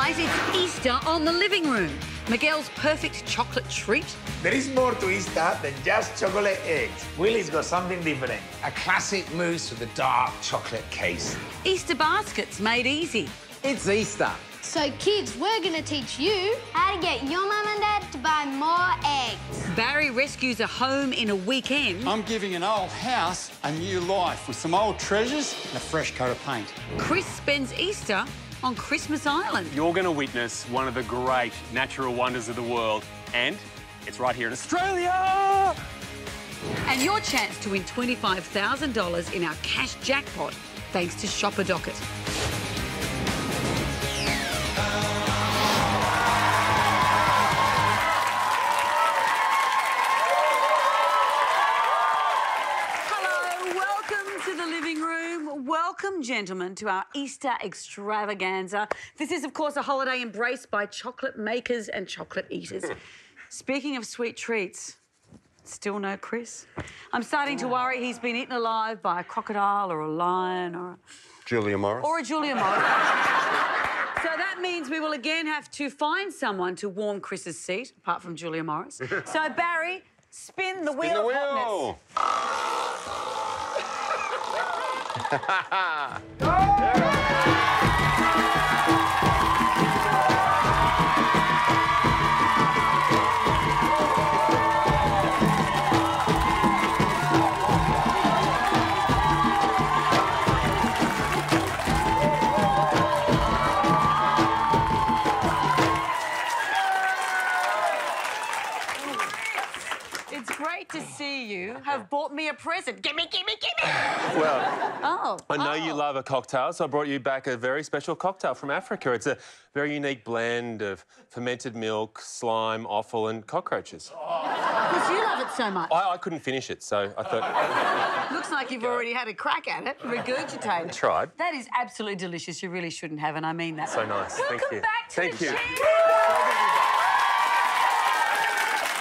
guys, it's Easter on the living room. Miguel's perfect chocolate treat. There is more to Easter than just chocolate eggs. Willie's got something different. A classic mousse with a dark chocolate case. Easter baskets made easy. It's Easter. So, kids, we're going to teach you how to get your mum and dad to buy more eggs. Barry rescues a home in a weekend. I'm giving an old house a new life with some old treasures and a fresh coat of paint. Chris spends Easter on Christmas Island. You're going to witness one of the great natural wonders of the world, and it's right here in Australia! And your chance to win $25,000 in our cash jackpot, thanks to Shopper Docket. Welcome, gentlemen, to our Easter extravaganza. This is, of course, a holiday embraced by chocolate makers and chocolate eaters. Speaking of sweet treats, still no Chris? I'm starting to worry he's been eaten alive by a crocodile or a lion or a... Julia Morris. Or a Julia Morris. So that means we will again have to find someone to warm Chris's seat, apart from Julia Morris. So, Barry, spin the wheel of hotness. It's great to see you have bought me a present. Gimme, gimme, gimme! Well, I know you love a cocktail, so I brought you back a very special cocktail from Africa. It's a very unique blend of fermented milk, slime, offal and cockroaches. Because you love it so much. I couldn't finish it, so I thought... Looks like you've already had a crack at it, regurgitated. Tried. That is absolutely delicious. You really shouldn't have, and I mean that. So nice. Welcome Thank you. back to Thank the you. chair.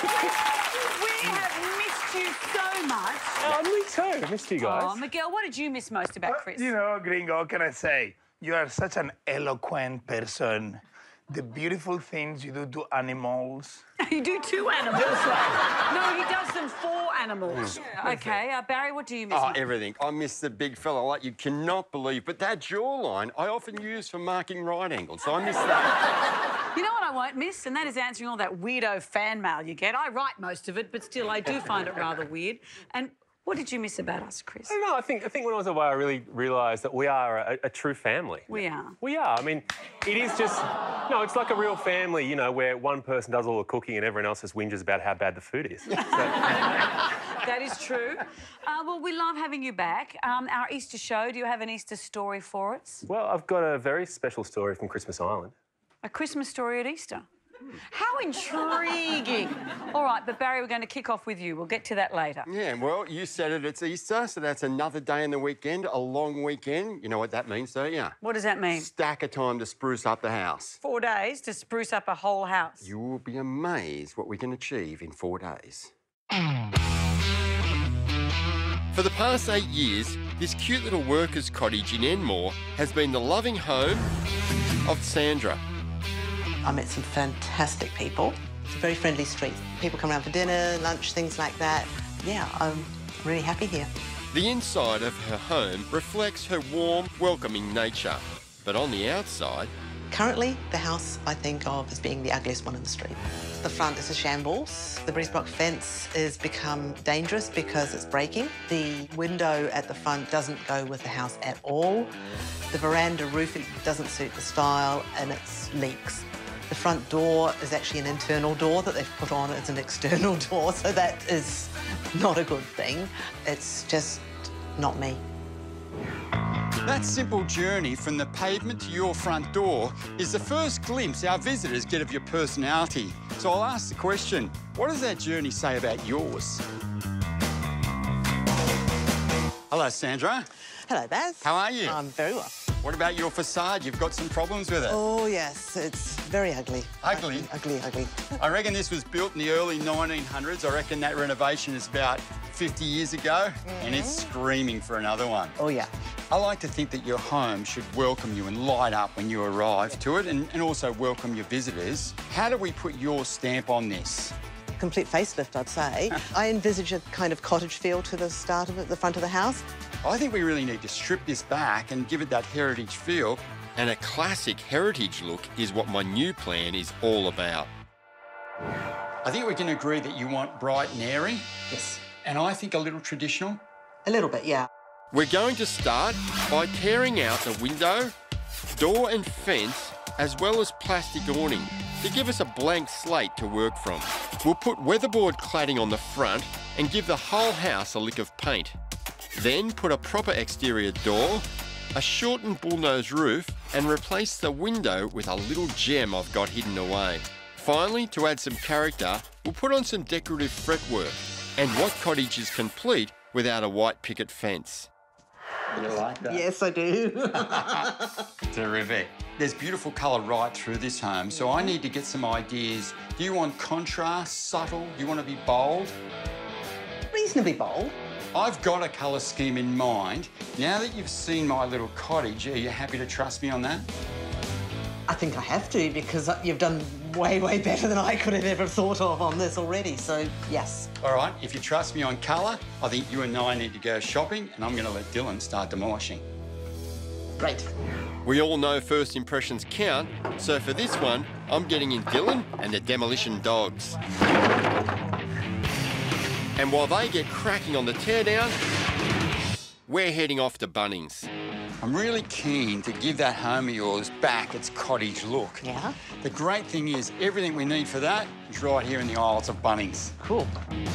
We have missed you so much. Oh, me too. I missed you guys. Oh, Miguel, what did you miss most about Chris? You know, Gringo, what can I say? You are such an eloquent person. The beautiful things you do to animals. You do two animals. No, he does them for animals. OK, Barry, what do you miss? Oh, everything. I miss the big fella like you cannot believe. But that jawline I often use for marking right angles, so I miss that. You know what I won't miss? And that is answering all that weirdo fan mail you get. I write most of it, but still, I do find it rather weird. And what did you miss about us, Chris? I don't know. I think when I was away, I really realised that we are a true family. We are. We are. I mean, it is just... No, it's like a real family, you know, where one person does all the cooking and everyone else just whinges about how bad the food is. So... That is true. Well, we love having you back. Our Easter show, do you have an Easter story for us? Well, I've got a very special story from Christmas Island. A Christmas story at Easter? How intriguing. All right, but Barry, we're going to kick off with you. We'll get to that later. Yeah, well, you said it, it's Easter, so that's another day in the weekend, a long weekend. You know what that means, don't you? What does that mean? Stack of time to spruce up the house. 4 days to spruce up a whole house. You will be amazed what we can achieve in 4 days. For the past 8 years, this cute little workers' cottage in Enmore has been the loving home of Sandra. I met some fantastic people. It's a very friendly street. People come around for dinner, lunch, things like that. Yeah, I'm really happy here. The inside of her home reflects her warm, welcoming nature. But on the outside... Currently, the house I think of as being the ugliest one in the street. The front is a shambles. The breeze block fence has become dangerous because it's breaking. The window at the front doesn't go with the house at all. The veranda roofing doesn't suit the style and it leaks. The front door is actually an internal door that they've put on as an external door, so that is not a good thing. It's just not me. That simple journey from the pavement to your front door is the first glimpse our visitors get of your personality. So I'll ask the question, what does that journey say about yours? Hello, Sandra. Hello, Baz. How are you? I'm very well. What about your facade? You've got some problems with it. Oh, yes, it's very ugly. Ugly? Ugly. I reckon this was built in the early 1900s. I reckon that renovation is about 50 years ago, and it's screaming for another one. Oh, yeah. I like to think that your home should welcome you and light up when you arrive to it, and also welcome your visitors. How do we put your stamp on this? Complete facelift, I'd say. I envisage a kind of cottage feel to the start of it, the front of the house. I think we really need to strip this back and give it that heritage feel. And a classic heritage look is what my new plan is all about. I think we can agree that you want bright and airy. Yes. And I think a little traditional. A little bit, yeah. We're going to start by tearing out the window, door and fence, as well as plastic awning to give us a blank slate to work from. We'll put weatherboard cladding on the front and give the whole house a lick of paint. Then put a proper exterior door, a shortened bullnose roof, and replace the window with a little gem I've got hidden away. Finally, to add some character, we'll put on some decorative fretwork. And what cottage is complete without a white picket fence? You like that? Yes, I do. Terrific. There's beautiful colour right through this home, so I need to get some ideas. Do you want contrast, subtle? Do you want to be bold? Reasonably bold. I've got a colour scheme in mind. Now that you've seen my little cottage, are you happy to trust me on that? I think I have to, because you've done way, way better than I could have ever thought of on this already, so yes. All right, if you trust me on colour, I think you and I need to go shopping, and I'm going to let Dylan start demolishing. Great. We all know first impressions count, so for this one, I'm getting in Dylan and the demolition dogs. And while they get cracking on the teardown, we're heading off to Bunnings. I'm really keen to give that home of yours back its cottage look. Yeah? The great thing is, everything we need for that is right here in the aisles of Bunnings. Cool.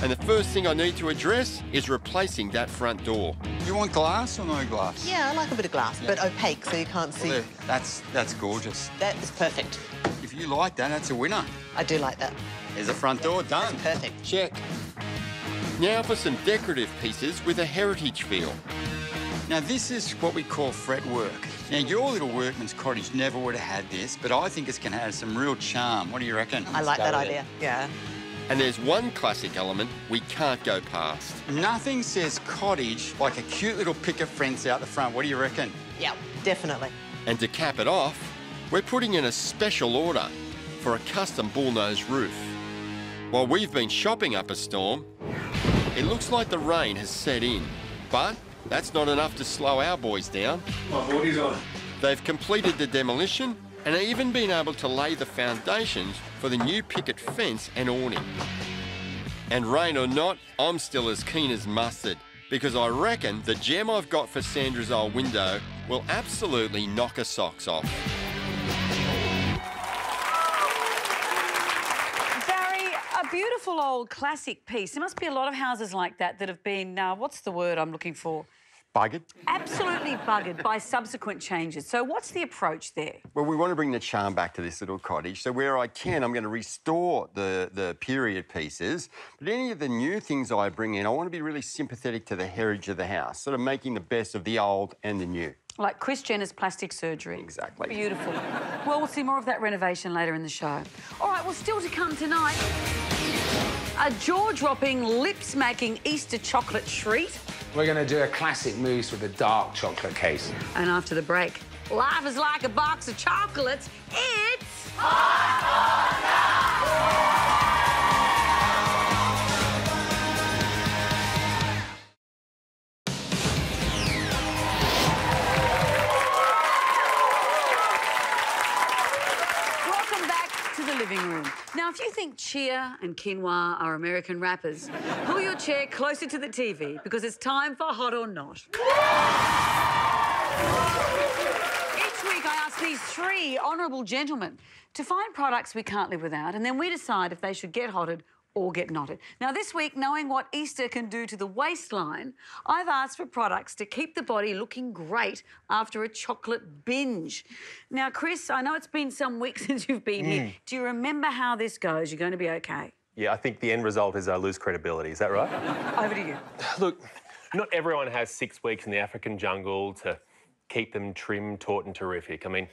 And the first thing I need to address is replacing that front door. You want glass or no glass? Yeah, I like a bit of glass, but opaque so you can't see. Well, that's gorgeous. That is perfect. If you like that, that's a winner. I do like that. There's the front door, done. That's perfect. Check. Now for some decorative pieces with a heritage feel. Now, this is what we call fretwork. Now, your little workman's cottage never would have had this, but I think it's going to have some real charm. What do you reckon? I like that idea. Yeah. And there's one classic element we can't go past. Nothing says cottage like a cute little picket fence out the front. What do you reckon? Yeah, definitely. And to cap it off, we're putting in a special order for a custom bullnose roof. While we've been shopping up a storm, it looks like the rain has set in, but that's not enough to slow our boys down. My body's on. They've completed the demolition and even been able to lay the foundations for the new picket fence and awning. And rain or not, I'm still as keen as mustard, because I reckon the gem I've got for Sandra's old window will absolutely knock her socks off. A beautiful old classic piece. There must be a lot of houses like that that have been, what's the word I'm looking for? Buggered? Absolutely buggered by subsequent changes. So what's the approach there? Well, we want to bring the charm back to this little cottage. So where I can, I'm going to restore the period pieces. But any of the new things I bring in, I want to be really sympathetic to the heritage of the house, sort of making the best of the old and the new. Like Kris Jenner's plastic surgery. Exactly. Beautiful. Well, we'll see more of that renovation later in the show. All right, well, still to come tonight, a jaw-dropping, lip-smacking Easter chocolate treat. We're going to do a classic mousse with a dark chocolate case. And after the break, life is like a box of chocolates. It's... Welcome back to the living room. Now, if you think chia and quinoa are American rappers, pull your chair closer to the TV because it's time for Hot or Not. Each week I ask these three honourable gentlemen to find products we can't live without, and then we decide if they should get hotted or get knotted. Now, this week, knowing what Easter can do to the waistline, I've asked for products to keep the body looking great after a chocolate binge. Now, Chris, I know it's been some weeks since you've been here. Do you remember how this goes? You're going to be OK. Yeah, I think the end result is I lose credibility. Is that right? Over to you. Look, not everyone has 6 weeks in the African jungle to keep them trim, taut and terrific. I mean,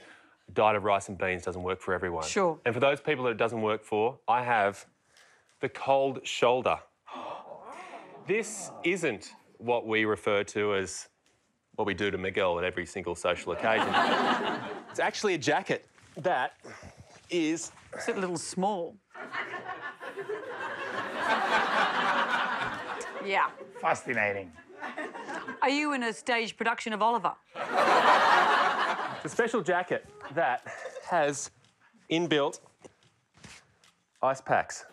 a diet of rice and beans doesn't work for everyone. Sure. And for those people that it doesn't work for, I have the cold shoulder. This isn't what we refer to as what we do to Miguel at every single social occasion. It's actually a jacket that is... It's a little small. Yeah. Fascinating. Are you in a stage production of Oliver? It's a special jacket that has inbuilt ice packs.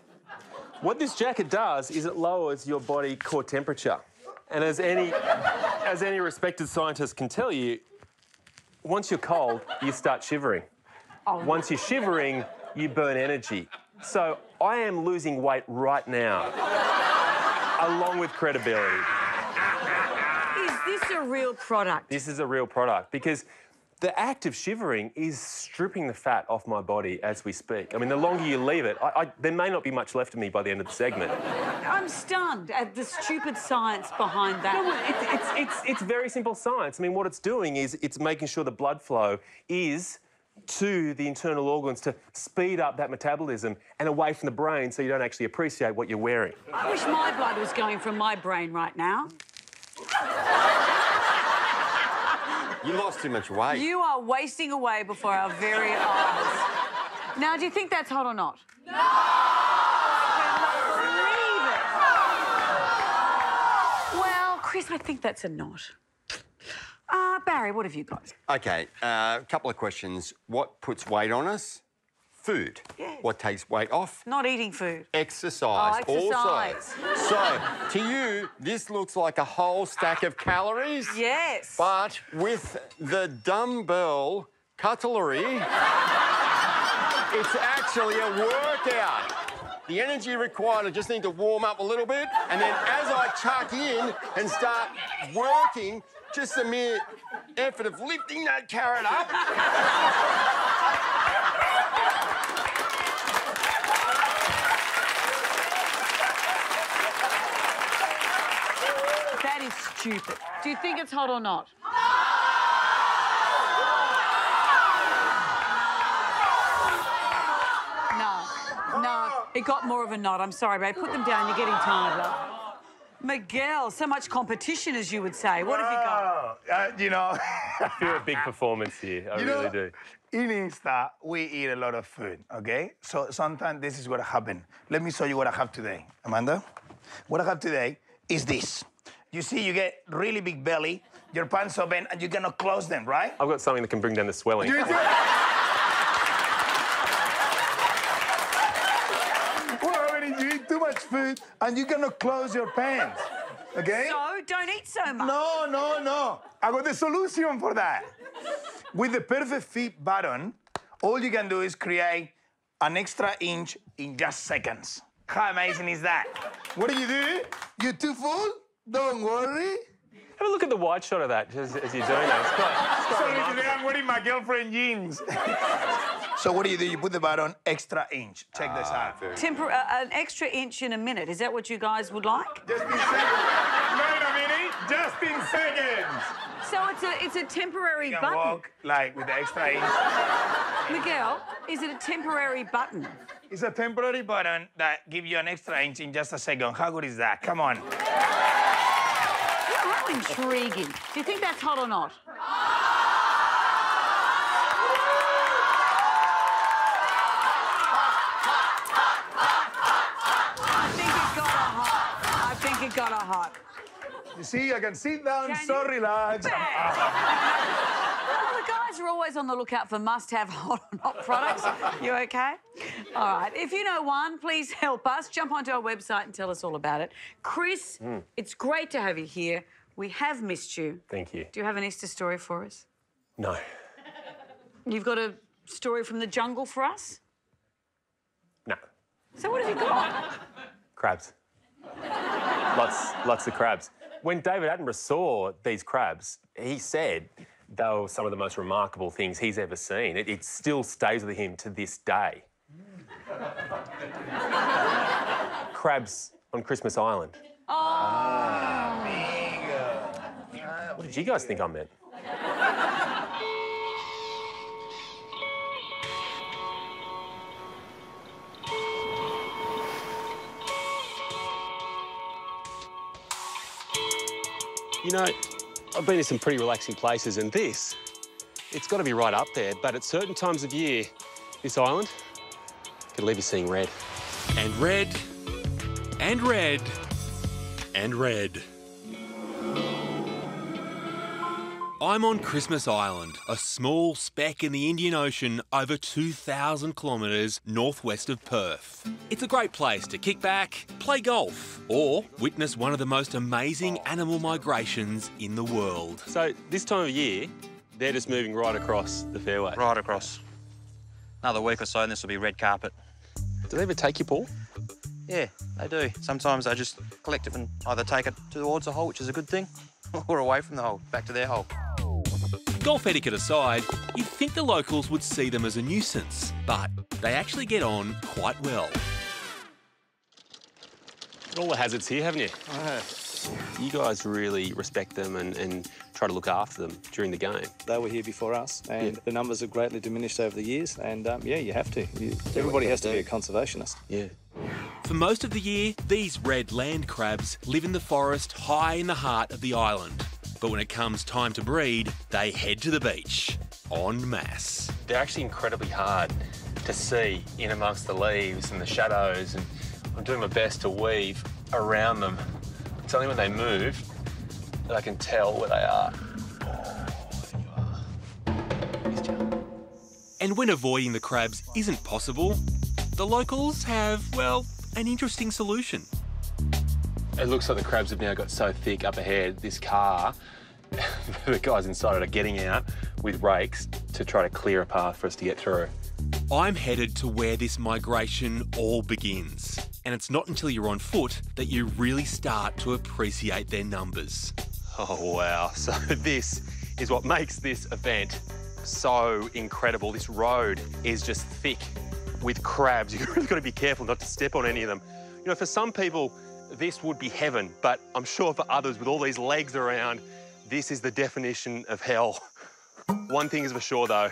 What this jacket does is it lowers your body core temperature. And as any respected scientist can tell you, once you're cold, you start shivering. Oh. Once you're shivering, you burn energy. So I am losing weight right now, along with credibility. Is this a real product? This is a real product because the act of shivering is stripping the fat off my body as we speak. I mean, the longer you leave it, there may not be much left of me by the end of the segment. I'm stunned at the stupid science behind that. No, it's very simple science. I mean, what it's doing is it's making sure the blood flow is to the internal organs to speed up that metabolism and away from the brain so you don't actually appreciate what you're wearing. I wish my blood was going from my brain right now. You lost too much weight. You are wasting away before our very eyes. Now, do you think that's hot or not? No! I cannot believe it. Well, Chris, I think that's a not. Barry, what have you got? OK, a couple of questions. What puts weight on us? Food. Yes. What takes weight off? Not eating food. Exercise. Oh, exercise. Also. So, to you, this looks like a whole stack of calories. Yes. But with the dumbbell cutlery, it's actually a workout. The energy required, I just need to warm up a little bit, and then as I chuck in and start working, just the mere effort of lifting that carrot up. That is stupid. Do you think it's hot or not? No. No. It got more of a nod. I'm sorry, babe. Put them down. You're getting tired, love. Miguel, so much competition, as you would say. What have you got? You know... I feel a big performance here. I really do. In Insta, we eat a lot of food, OK? So sometimes this is what happened. Let me show you what I have today. Amanda? What I have today is this. You see, you get really big belly, your pants open, and you cannot close them, right? I've got something that can bring down the swelling. Well, I mean, you eat too much food, and you cannot close your pants, OK? So, don't eat so much. No. I got the solution for that. With the perfect fit button, all you can do is create an extra inch in just seconds. How amazing is that? What do? You're too full? Don't worry. Have a look at the wide shot of that as you're doing that. It's quite Sorry, I'm wearing my girlfriend jeans. So what do? You put the button extra inch. Check this out. An extra inch in a minute. Is that what you guys would like? Just in seconds. Wait a minute. Just in seconds. So it's a temporary You can button. walk like with the extra inch. Miguel, is it a temporary button? It's a temporary button that gives you an extra inch in just a second. How good is that? Come on. How intriguing. Do you think that's hot or not? I think it got a hot. You see, I can sit down Can so you? relaxed. Well, the guys are always on the lookout for must-have hot or not products. You OK? All right. If you know one, please help us. Jump onto our website and tell us all about it. Chris, it's great to have you here. We have missed you. Thank you. Do you have an Easter story for us? No. You've got a story from the jungle for us? No. So what have you got? Crabs. Lots of crabs. When David Attenborough saw these crabs, he said they were some of the most remarkable things he's ever seen. It still stays with him to this day. Crabs on Christmas Island. Oh. What did you guys think I meant? You know, I've been to some pretty relaxing places, and this, it's got to be right up there. But at certain times of year, this island could leave you seeing red. And red, and red, and red. I'm on Christmas Island, a small speck in the Indian Ocean over 2,000 kilometres northwest of Perth. It's a great place to kick back, play golf, or witness one of the most amazing animal migrations in the world. So this time of year, they're just moving right across the fairway. Right across. Another week or so and this will be red carpet. Do they ever take you, Paul? Yeah, they do. Sometimes they just collect it and either take it towards the hole, which is a good thing, or away from the hole, back to their hole. Golf etiquette aside, you'd think the locals would see them as a nuisance, but they actually get on quite well. All the hazards here, haven't you? I have. You guys really respect them and try to look after them during the game. They were here before us, and Yeah. the numbers have greatly diminished over the years, and yeah, you have to. Everybody has to be a conservationist. Yeah. For most of the year, these red land crabs live in the forest high in the heart of the island. But when it comes time to breed, they head to the beach, en masse. They're actually incredibly hard to see in amongst the leaves and the shadows, and I'm doing my best to weave around them. It's only when they move that I can tell where they are. And when avoiding the crabs isn't possible, the locals have, well, an interesting solution. It looks like the crabs have now got so thick up ahead, this car, the guys inside it are getting out with rakes to try to clear a path for us to get through. I'm headed to where this migration all begins. And it's not until you're on foot that you really start to appreciate their numbers. Oh, wow. So this is what makes this event so incredible. This road is just thick with crabs. You've really got to be careful not to step on any of them. You know, for some people, this would be heaven, but I'm sure for others with all these legs around, this is the definition of hell. One thing is for sure, though,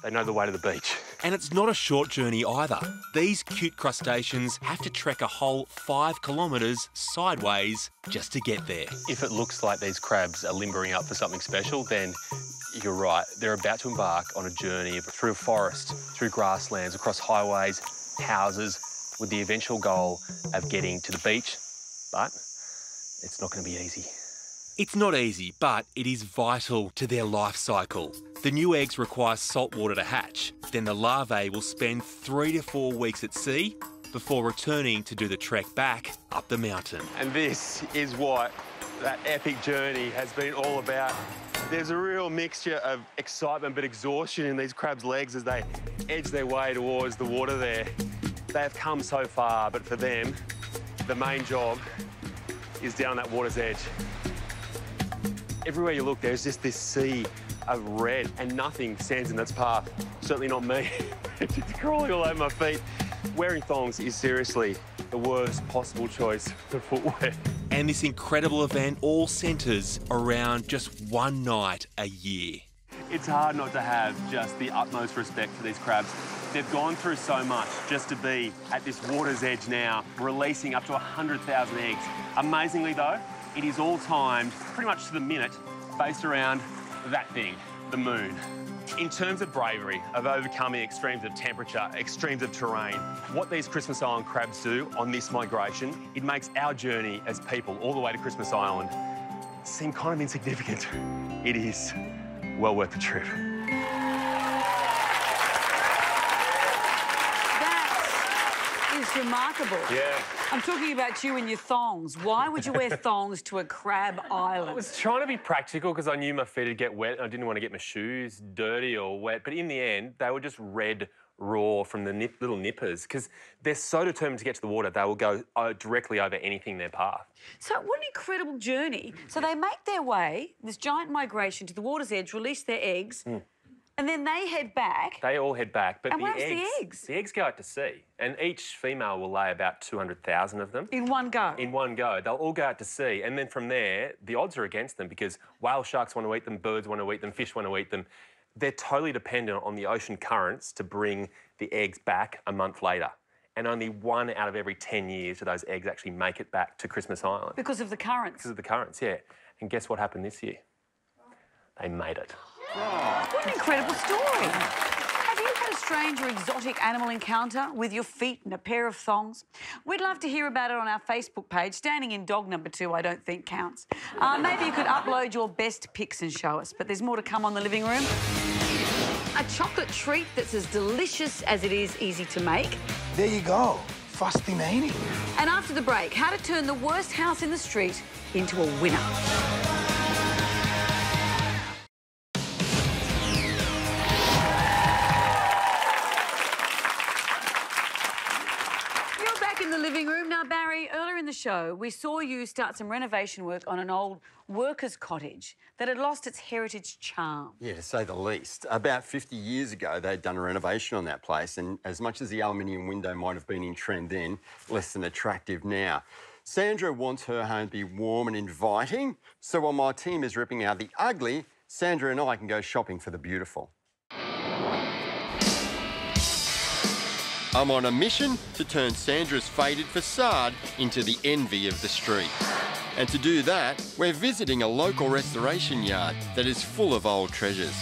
they know the way to the beach. And it's not a short journey either. These cute crustaceans have to trek a whole 5 kilometres sideways just to get there. If it looks like these crabs are limbering up for something special, then you're right. They're about to embark on a journey through a forest, through grasslands, across highways, houses, with the eventual goal of getting to the beach. But it's not going to be easy. It's not easy, but it is vital to their life cycle. The new eggs require salt water to hatch. Then the larvae will spend 3 to 4 weeks at sea before returning to do the trek back up the mountain. And this is what that epic journey has been all about. There's a real mixture of excitement but exhaustion in these crabs' legs as they edge their way towards the water there. They have come so far, but for them, the main job is down that water's edge. Everywhere you look, there's just this sea of red, and nothing stands in its path. Certainly not me. It's just crawling all over my feet. Wearing thongs is seriously the worst possible choice for footwear. And this incredible event all centres around just one night a year. It's hard not to have just the utmost respect for these crabs. They've gone through so much just to be at this water's edge now, releasing up to 100,000 eggs. Amazingly though, it is all timed pretty much to the minute based around that thing, the moon. In terms of bravery, of overcoming extremes of temperature, extremes of terrain, what these Christmas Island crabs do on this migration, it makes our journey as people all the way to Christmas Island seem kind of insignificant. It is well worth the trip. That is remarkable. Yeah. I'm talking about you and your thongs. Why would you wear thongs to a crab island? I was trying to be practical because I knew my feet would get wet and I didn't want to get my shoes dirty or wet. But in the end, they were just red raw from the little nippers because they're so determined to get to the water, they will go directly over anything in their path. So what an incredible journey. So they make their way, this giant migration to the water's edge, release their eggs, and then they head back. They all head back, but And the what happens to eggs, the eggs? go out to sea, and each female will lay about 200,000 of them. In one go? In one go. They'll all go out to sea, and then from there, the odds are against them because whale sharks want to eat them, birds want to eat them, fish want to eat them. They're totally dependent on the ocean currents to bring the eggs back a month later. And only 1 out of every 10 years do those eggs actually make it back to Christmas Island. Because of the currents? Because of the currents, yeah. And guess what happened this year? They made it. What an incredible story. Have you had a strange or exotic animal encounter with your feet in a pair of thongs? We'd love to hear about it on our Facebook page. Standing in dog number 2, I don't think counts. Maybe you could upload your best pics and show us, but there's more to come on the living room. A chocolate treat that's as delicious as it is easy to make. There you go. Fascinating. And after the break, how to turn the worst house in the street into a winner. Living room. Now, Barry, earlier in the show, we saw you start some renovation work on an old workers' cottage that had lost its heritage charm. Yeah, to say the least. About 50 years ago, they'd done a renovation on that place, and as much as the aluminium window might have been in trend then, less than attractive now. Sandra wants her home to be warm and inviting, so while my team is ripping out the ugly, Sandra and I can go shopping for the beautiful. I'm on a mission to turn Sandra's faded facade into the envy of the street. And to do that, we're visiting a local restoration yard that is full of old treasures.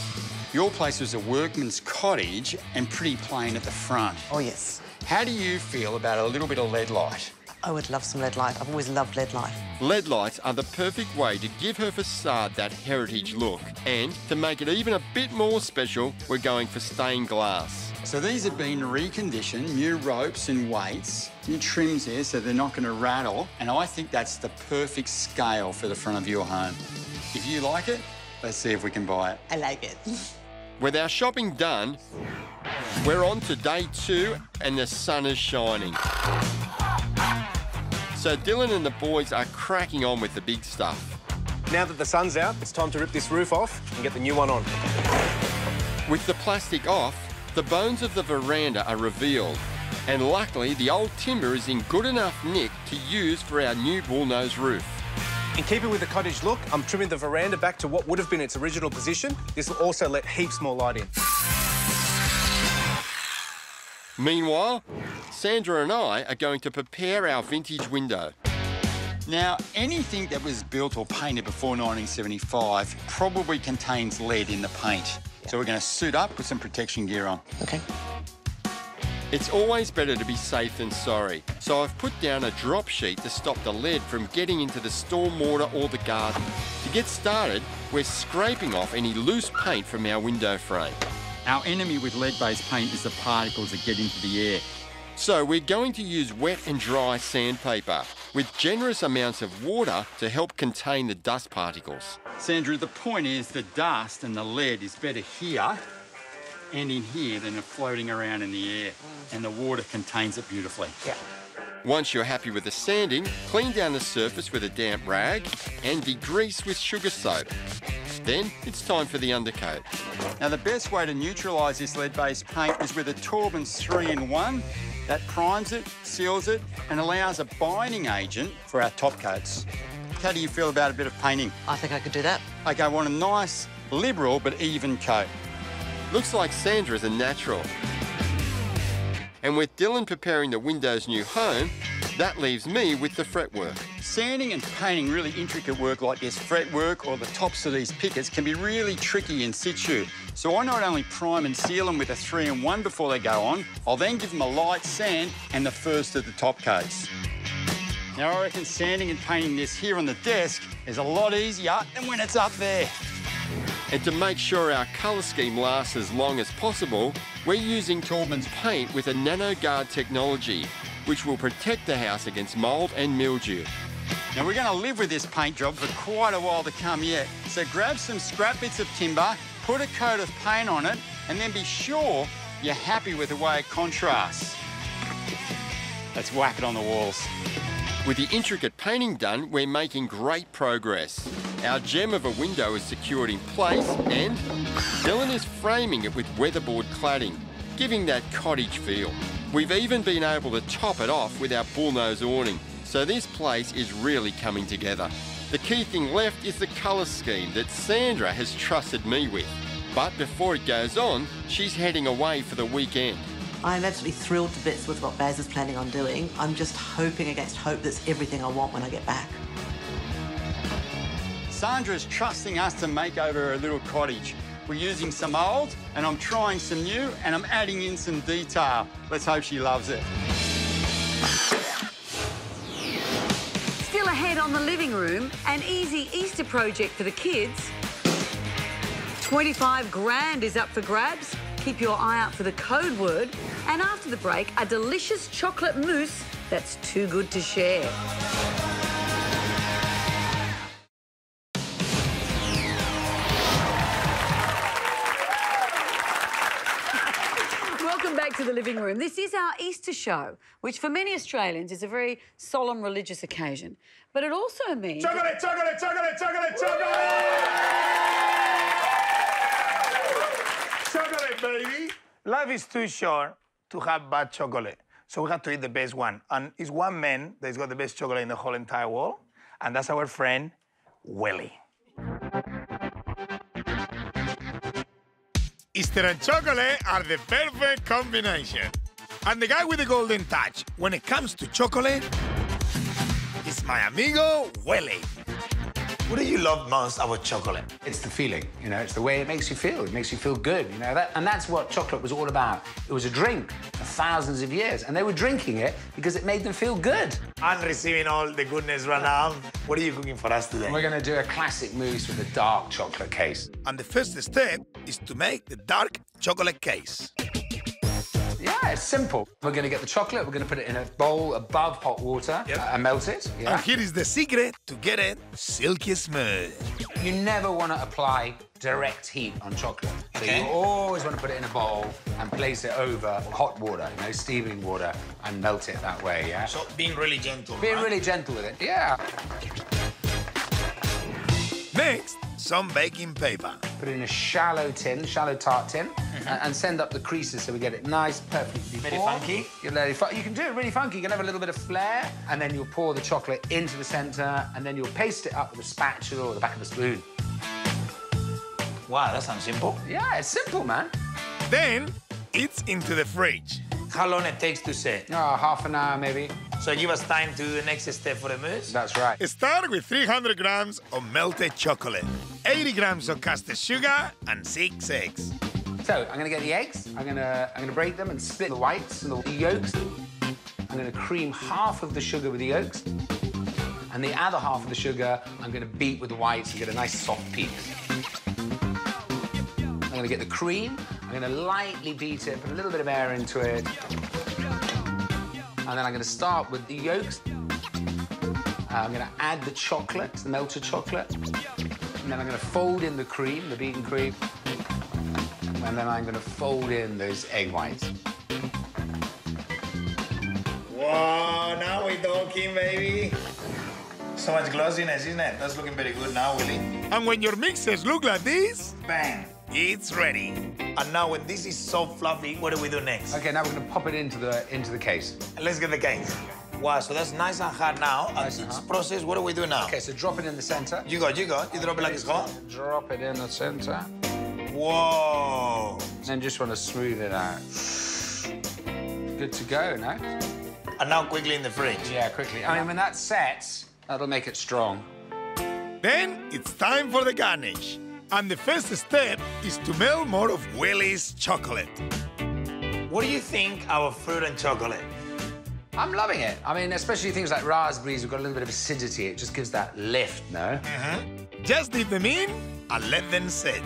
Your place was a workman's cottage and pretty plain at the front. Oh, yes. How do you feel about a little bit of LED light? I would love some LED light. I've always loved LED light. LED lights are the perfect way to give her facade that heritage look. And to make it even a bit more special, we're going for stained glass. So these have been reconditioned, new ropes and weights, new trims there so they're not going to rattle, and I think that's the perfect scale for the front of your home. If you like it, let's see if we can buy it. I like it. With our shopping done, we're on to day 2 and the sun is shining. So Dylan and the boys are cracking on with the big stuff. Now that the sun's out, it's time to rip this roof off and get the new one on. With the plastic off, the bones of the veranda are revealed, and luckily the old timber is in good enough nick to use for our new bullnose roof. In keeping with the cottage look, I'm trimming the veranda back to what would have been its original position. This will also let heaps more light in. Meanwhile, Sandra and I are going to prepare our vintage window. Now, anything that was built or painted before 1975 probably contains lead in the paint. So we're going to suit up with some protection gear on. OK. It's always better to be safe than sorry, so I've put down a drop sheet to stop the lead from getting into the stormwater or the garden. To get started, we're scraping off any loose paint from our window frame. Our enemy with lead-based paint is the particles that get into the air. So we're going to use wet and dry sandpaper with generous amounts of water to help contain the dust particles. Sandra, the point is the dust and the lead is better here and in here than floating around in the air, and the water contains it beautifully. Yeah. Once you're happy with the sanding, clean down the surface with a damp rag and degrease with sugar soap. Then it's time for the undercoat. Now, the best way to neutralise this lead-based paint is with a Taubens 3-in-1 that primes it, seals it, and allows a binding agent for our top coats. How do you feel about a bit of painting? I think I could do that. OK, I want a nice, liberal but even coat. Looks like Sandra's a natural. And with Dylan preparing the window's new home, that leaves me with the fretwork. Sanding and painting really intricate work like this fretwork or the tops of these pickets can be really tricky in situ. So I not only prime and seal them with a 3-in-1 before they go on, I'll then give them a light sand and the first of the top coats. Now, I reckon sanding and painting this here on the desk is a lot easier than when it's up there. And to make sure our colour scheme lasts as long as possible, we're using Taubens paint with a NanoGuard technology, which will protect the house against mould and mildew. Now, we're going to live with this paint job for quite a while to come yet. So grab some scrap bits of timber, put a coat of paint on it, and then be sure you're happy with the way it contrasts. Let's whack it on the walls. With the intricate painting done, we're making great progress. Our gem of a window is secured in place and Dylan is framing it with weatherboard cladding, giving that cottage feel. We've even been able to top it off with our bullnose awning, so this place is really coming together. The key thing left is the colour scheme that Sandra has trusted me with. But before it goes on, she's heading away for the weekend. I'm absolutely thrilled to bits with what Baz is planning on doing. I'm just hoping against hope that's everything I want when I get back. Sandra's trusting us to make over her little cottage. We're using some old, and I'm trying some new, and I'm adding in some detail. Let's hope she loves it. Still ahead on the living room, an easy Easter project for the kids. 25 grand is up for grabs. Keep your eye out for the code word. And after the break, a delicious chocolate mousse that's too good to share. Welcome back to the living room. This is our Easter show, which for many Australians is a very solemn religious occasion. But it also means... Chocolate, chocolate, chocolate, chocolate, chocolate! Chocolate, baby! Life is too short to have bad chocolate, so we have to eat the best one. And it's one man that's got the best chocolate in the whole entire world, and that's our friend, Willie. Easter and chocolate are the perfect combination. And the guy with the golden touch, when it comes to chocolate, is my amigo, Willie. What do you love most about chocolate? It's the feeling, you know, it's the way it makes you feel. It makes you feel good, you know, and that's what chocolate was all about. It was a drink for thousands of years, and they were drinking it because it made them feel good. I'm receiving all the goodness right now. What are you cooking for us today? We're going to do a classic mousse with a dark chocolate case. And the first step is to make the dark chocolate case. Yeah, it's simple. We're going to get the chocolate, we're going to put it in a bowl above hot water and melt it. Yeah. And here is the secret to get it silky smooth. You never want to apply direct heat on chocolate. So you always want to put it in a bowl and place it over hot water, you know, steaming water, and melt it that way, yeah? So being really gentle, Being really gentle with it, yeah. Next, some baking paper. Put it in a shallow tart tin, and send up the creases so we get it nice, perfectly Very formed. funky. You can do it really funky. You can have a little bit of flair, and then you'll pour the chocolate into the centre, and then you'll paste it up with a spatula or the back of a spoon. Wow, that sounds simple. Yeah, it's simple, man. Then, it's into the fridge. How long it takes to set? Oh, half an hour, maybe. So give us time to do the next step for the mousse? That's right. Start with 300 grams of melted chocolate, 80 grams of caster sugar, and 6 eggs. So I'm gonna get the eggs. I'm gonna break them and split the whites and the yolks. I'm gonna cream half of the sugar with the yolks, and the other half of the sugar I'm gonna beat with the whites and get a nice soft peak. I'm gonna get the cream. I'm gonna lightly beat it, put a little bit of air into it. And then I'm going to start with the yolks. I'm going to add the chocolate, the melted chocolate. And then I'm going to fold in the cream, the beaten cream. And then I'm going to fold in those egg whites. Whoa, now we're talking, baby. So much glossiness, isn't it? That's looking very good now, Willie. And when your mixers look like this, bang, it's ready. And now when this is so fluffy, what do we do next? Okay, now we're going to pop it into the case. Let's get the case. Wow, so that's nice and hard now. And this process, what do we do now? Okay, so drop it in the center. You go. You drop it like it's hot. Drop it in the center. Whoa. And just want to smooth it out. Good to go, no? And now quickly in the fridge. Yeah, quickly. I mean, when that sets, that'll make it strong. Then it's time for the garnish. And the first step is to melt more of Willie's chocolate. What do you think of fruit and chocolate? I'm loving it. I mean, especially things like raspberries have got a little bit of acidity. It just gives that lift, no? Just dip them in and let them sit.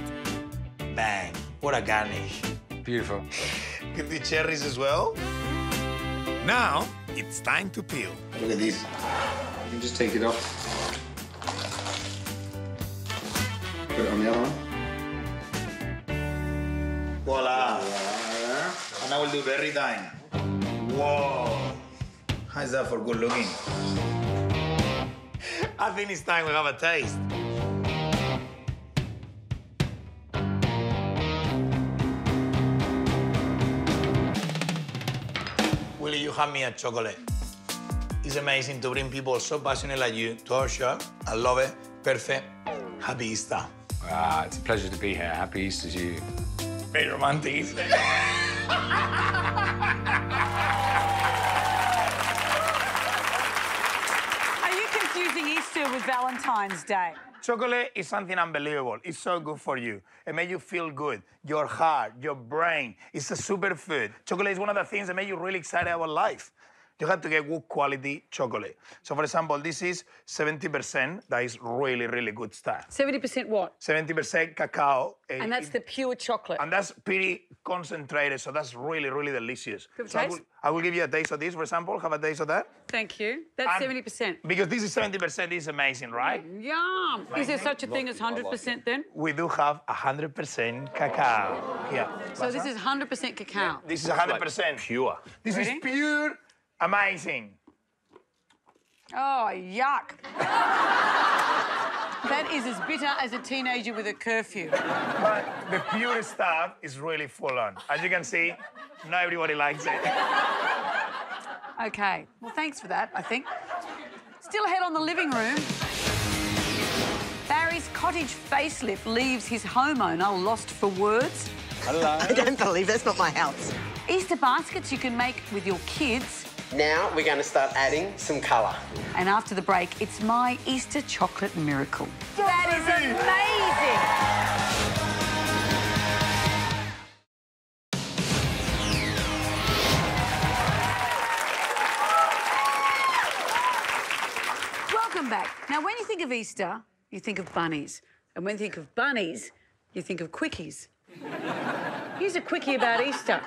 Bang. What a garnish. Beautiful. Can do cherries as well. Now, it's time to peel. Look at this. You can just take it off. Put it on the other one. Voila. And I will do berry time. Whoa. How's that for good looking? I think it's time we have a taste. Willie, you hand me a chocolate. It's amazing to bring people so passionate like you to our show. I love it. Perfect. Happy Easter. It's a pleasure to be here. Happy Easter to you. Very romantic, isn't it? Are you confusing Easter with Valentine's Day? Chocolate is something unbelievable. It's so good for you. It makes you feel good. Your heart, your brain. It's a superfood. Chocolate is one of the things that make you really excited about life. You have to get good quality chocolate. So, for example, this is 70%. That is really, really good stuff. 70% what? 70% cacao. And that's the pure chocolate. And that's pretty concentrated, so that's really, really delicious. Good So taste. I will give you a taste of this, for example. Have a taste of that. Thank you. That's 70%. Because this is 70%, this is amazing, right? Yum. Is there such a thing as 100% then? We do have 100% cacao. Yeah. So this is 100% cacao. This is 100% pure. This is pure, amazing. Oh, yuck. That is as bitter as a teenager with a curfew. But the pure stuff is really full on. As you can see, not everybody likes it. Okay. Well, thanks for that, I think. Still ahead on the living room. Barry's cottage facelift leaves his homeowner lost for words. Hello. I don't believe that's not my house. Easter baskets you can make with your kids. Now we're going to start adding some colour. And after the break, it's my Easter chocolate miracle. That is amazing. Welcome back. Now, when you think of Easter, you think of bunnies. And when you think of bunnies, you think of quickies. Here's a quickie about Easter.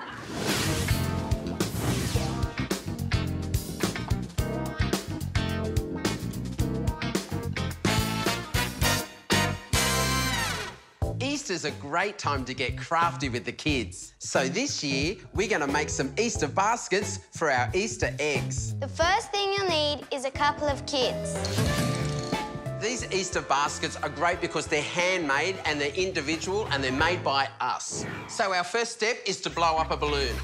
Easter's a great time to get crafty with the kids. So this year, we're going to make some Easter baskets for our Easter eggs. The first thing you'll need is a couple of kids. These Easter baskets are great because they're handmade and they're individual and they're made by us. So our first step is to blow up a balloon.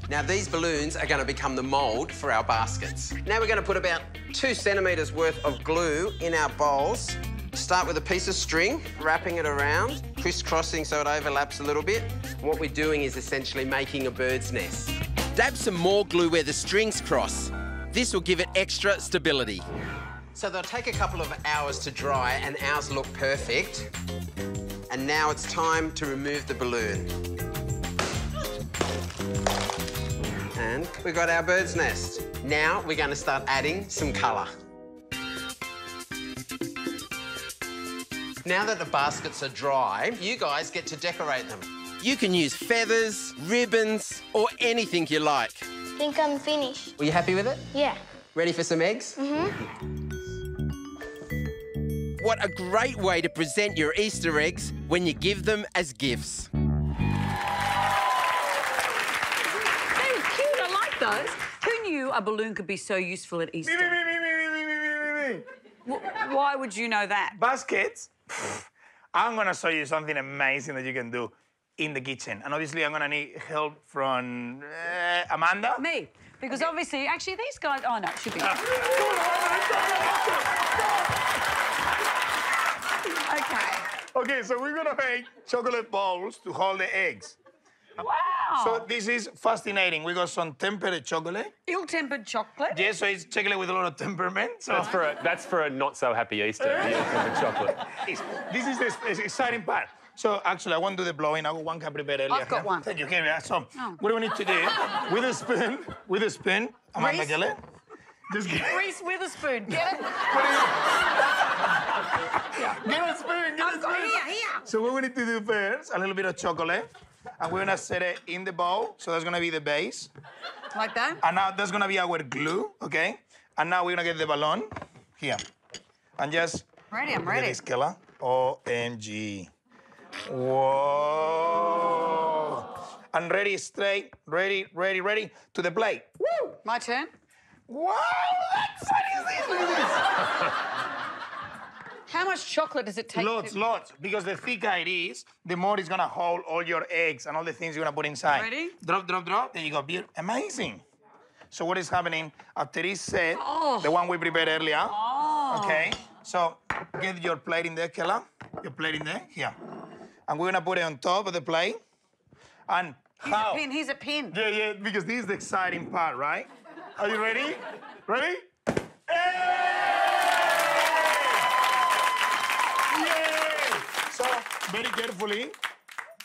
Now, these balloons are going to become the mould for our baskets. Now we're going to put about 2 centimetres worth of glue in our bowls. Start with a piece of string, wrapping it around, crisscrossing so it overlaps a little bit. What we're doing is essentially making a bird's nest. Dab some more glue where the strings cross. This will give it extra stability. So they'll take a couple of hours to dry and ours look perfect. And now it's time to remove the balloon. And we've got our bird's nest. Now we're going to start adding some colour. Now that the baskets are dry, you guys get to decorate them. You can use feathers, ribbons, or anything you like. Think I'm finished. Were you happy with it? Yeah. Ready for some eggs? What a great way to present your Easter eggs when you give them as gifts. They're cute, I like those. Who knew a balloon could be so useful at Easter? Why would you know that? Baskets. I'm gonna show you something amazing that you can do in the kitchen. And obviously, I'm gonna need help from Amanda. Me. Because obviously, actually, these guys... Oh, no, it should be... Okay. Okay, so we're gonna make chocolate balls to hold the eggs. Wow. So this is fascinating. We got some tempered chocolate. Ill-tempered chocolate? Yes, so it's chocolate with a lot of temperament. So That's for a not so happy Easter. The chocolate. This is the exciting part. So actually, I won't do the blowing. I got one can prepare earlier. I've got one. Thank you. Here we are. So what do we need to do? With a spoon, Amanda, Reese? get it? Just get Reese Witherspoon, get it? Get a spoon, get a spoon. Here. So what we need to do first, a little bit of chocolate. And we're gonna set it in the bowl. So that's gonna be the base. Like that? And now that's gonna be our glue, okay? And now we're gonna get the balloon here. And just Ready, I'm look at ready. this killer. OMG. Whoa. And ready, straight, ready to the plate. Woo! My turn? Wow, that's what is this? Look at this. How much chocolate does it take? Lots. Because the thicker it is, the more it's gonna hold all your eggs and all the things you're gonna put inside. Ready? Drop. There you go. Amazing. So what is happening after it's set, the one we prepared earlier. Okay. So get your plate in there, Kella. Your plate in there. Here. And we're gonna put it on top of the plate. And how? Here's a pin. Yeah, because this is the exciting part, right? Are you ready? Ready? Hey! very carefully,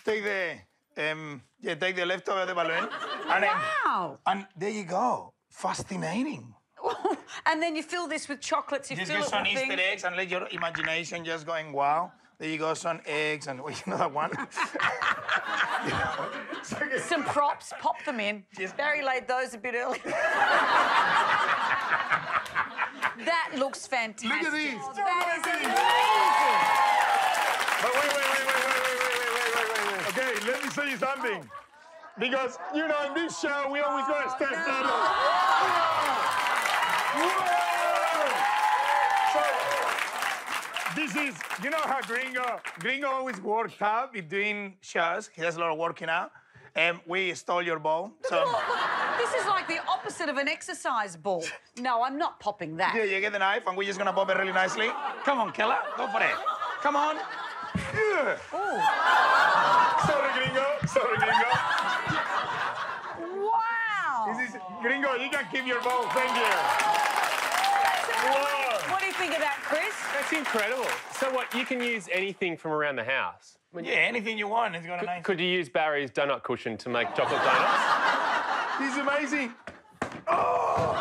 take the leftover of the balloon. And Wow. And there you go. Fascinating. And then you fill this with chocolates. You Just fill get it some with Easter things. eggs and let your imagination just going, wow. There you go, some eggs and wait, another one. Some props, pop them in. Barry laid those a bit early. That looks fantastic. Look at these. Oh, that is amazing. But wait. Okay, let me say you something. Because, you know, in this show, we always got to step So, this is, you know how Gringo always works out between shows. He does a lot of working out. And we stole your ball. So. This is like the opposite of an exercise ball. No, I'm not popping that. Yeah, you get the knife, and we're just gonna pop it really nicely. Come on, Keller, go for it. Come on. Yeah. Sorry, Gringo. Wow. This is Gringo. You can keep your ball. Thank you. Whoa. What do you think of that, Chris? That's incredible. So what, you can use anything from around the house? Yeah, anything you want. It's got a nice... Could you use Barry's donut cushion to make chocolate donuts? This is amazing. Oh!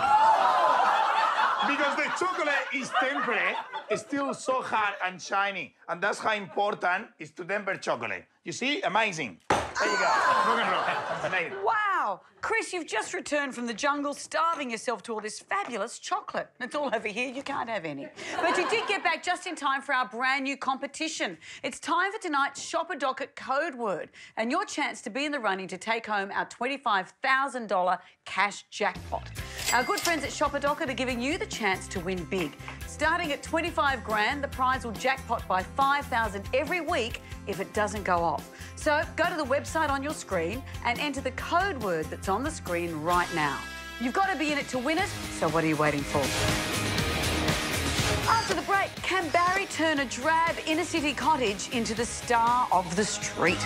Because the chocolate is tempered, it's still so hard and shiny. And that's how important it is to temper chocolate. You see? Amazing. There you go. Rock and roll. Amazing. Wow. Chris, you've just returned from the jungle, starving yourself to all this fabulous chocolate. It's all over here. You can't have any. But you did get back just in time for our brand new competition. It's time for tonight's Shopper Docket code word and your chance to be in the running to take home our $25,000 cash jackpot. Our good friends at Shopper Docket are giving you the chance to win big. Starting at 25 grand, the prize will jackpot by 5,000 every week if it doesn't go off. So go to the website on your screen and enter the code word that's on the screen right now. You've got to be in it to win it, so what are you waiting for? After the break, can Barry turn a drab inner-city cottage into the star of the street?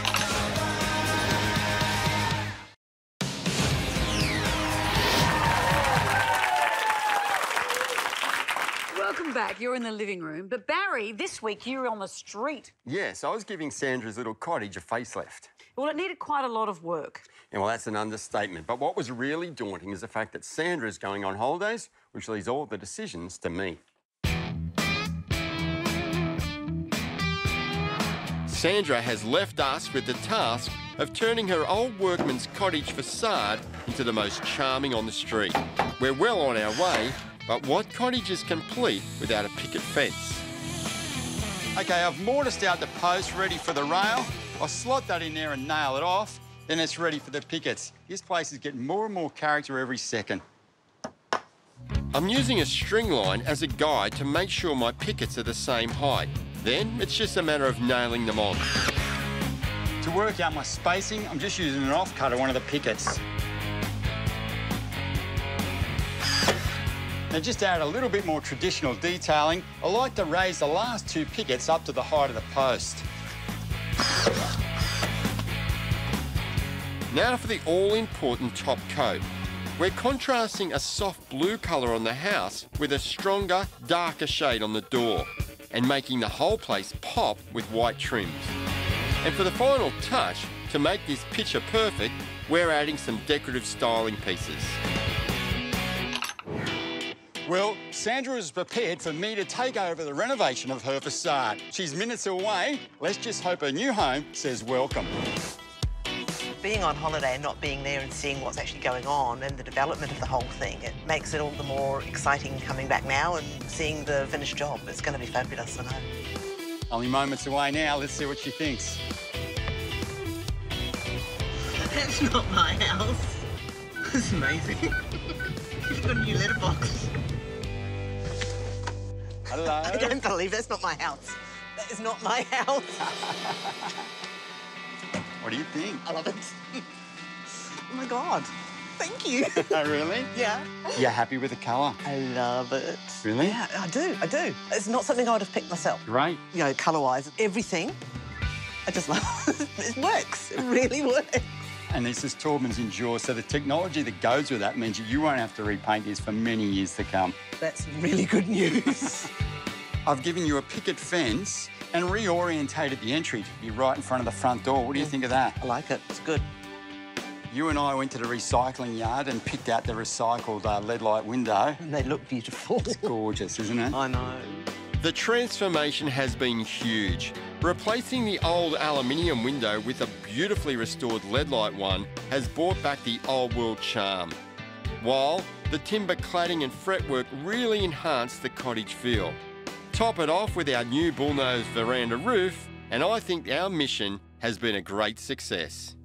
Welcome back. You're in the living room. But Barry, this week you were on the street. Yes, I was giving Sandra's little cottage a facelift. Well, it needed quite a lot of work. Yeah, well, that's an understatement. But what was really daunting is the fact that Sandra's going on holidays, which leaves all the decisions to me. Sandra has left us with the task of turning her old workman's cottage facade into the most charming on the street. We're well on our way, but what cottage is complete without a picket fence? OK, I've mortised out the post, ready for the rail. I'll slot that in there and nail it off. Then it's ready for the pickets. This place is getting more and more character every second. I'm using a string line as a guide to make sure my pickets are the same height. Then it's just a matter of nailing them on. To work out my spacing, I'm just using an offcut of one of the pickets. Now, just to add a little bit more traditional detailing, I like to raise the last two pickets up to the height of the post. Now for the all-important top coat. We're contrasting a soft blue colour on the house with a stronger, darker shade on the door and making the whole place pop with white trims. And for the final touch, to make this picture perfect, we're adding some decorative styling pieces. Well, Sandra is prepared for me to take over the renovation of her facade. She's minutes away. Let's just hope her new home says welcome. Being on holiday and not being there and seeing what's actually going on and the development of the whole thing, it makes it all the more exciting coming back now and seeing the finished job. It's going to be fabulous, I know. Only moments away now. Let's see what she thinks. That's not my house. It's amazing. You've got a new letterbox. Hello. I don't believe that's not my house. That is not my house. What do you think? I love it. Oh, my God. Thank you. Oh, really? Yeah. You're happy with the colour? I love it. Really? Yeah, I do. It's not something I would have picked myself. Great. You know, colour-wise, everything. I just love it. It works. It really works. And this is Taubman's Endure, so the technology that goes with that means you won't have to repaint this for many years to come. That's really good news. I've given you a picket fence and reorientated the entry to be right in front of the front door. What do you think of that? I like it. It's good. You and I went to the recycling yard and picked out the recycled LED light window. And they look beautiful. It's gorgeous, isn't it? I know. The transformation has been huge. Replacing the old aluminium window with a beautifully restored LED light one has brought back the old world charm, while the timber cladding and fretwork really enhanced the cottage feel. Top it off with our new bullnose veranda roof, and I think our mission has been a great success.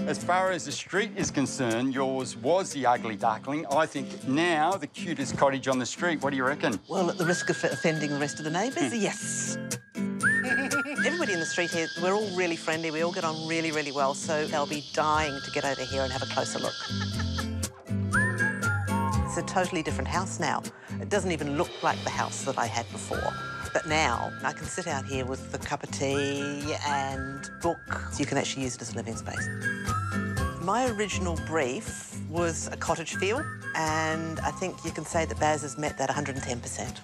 As far as the street is concerned, yours was the ugly duckling. I think now the cutest cottage on the street. What do you reckon? Well, at the risk of offending the rest of the neighbours, yes. Everybody in the street here, we're all really friendly. We all get on really, really well, so they'll be dying to get over here and have a closer look. It's a totally different house now. It doesn't even look like the house that I had before. But now I can sit out here with a cup of tea and book, so you can actually use it as a living space. My original brief was a cottage feel, and I think you can say that Baz has met that 110%.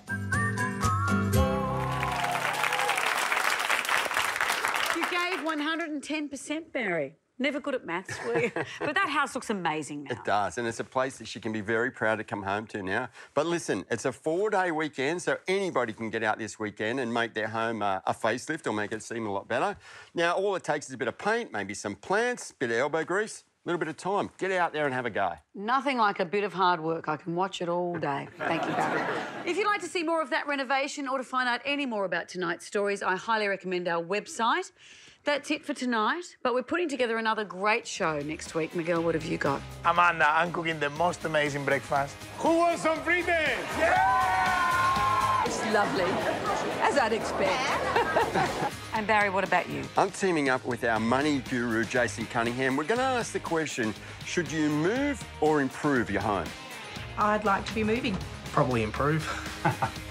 You gave 110%, Barry. Never good at maths, were you? But that house looks amazing now. It does, and it's a place that she can be very proud to come home to now. But listen, it's a 4-day weekend, so anybody can get out this weekend and make their home a facelift or make it seem a lot better. Now, all it takes is a bit of paint, maybe some plants, a bit of elbow grease, a little bit of time. Get out there and have a go. Nothing like a bit of hard work. I can watch it all day. Thank you, Barry. If you'd like to see more of that renovation or to find out any more about tonight's stories, I highly recommend our website. That's it for tonight, but we're putting together another great show next week. Miguel, what have you got? Amanda, I'm cooking the most amazing breakfast. Who wants some frites? Yeah! It's lovely, as I'd expect. And Barry, what about you? I'm teaming up with our money guru, Jason Cunningham. We're going to ask the question, should you move or improve your home? I'd like to be moving. Probably improve.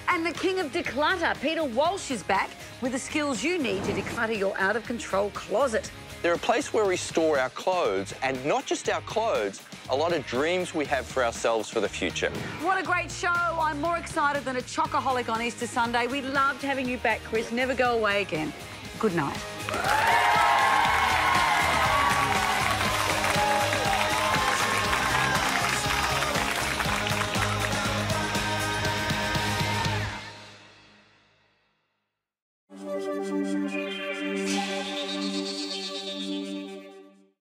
And the king of declutter, Peter Walsh, is back with the skills you need to declutter your out-of-control closet. They're a place where we store our clothes, and not just our clothes, a lot of dreams we have for ourselves for the future. What a great show. I'm more excited than a chocoholic on Easter Sunday. We loved having you back, Chris. Never go away again. Good night.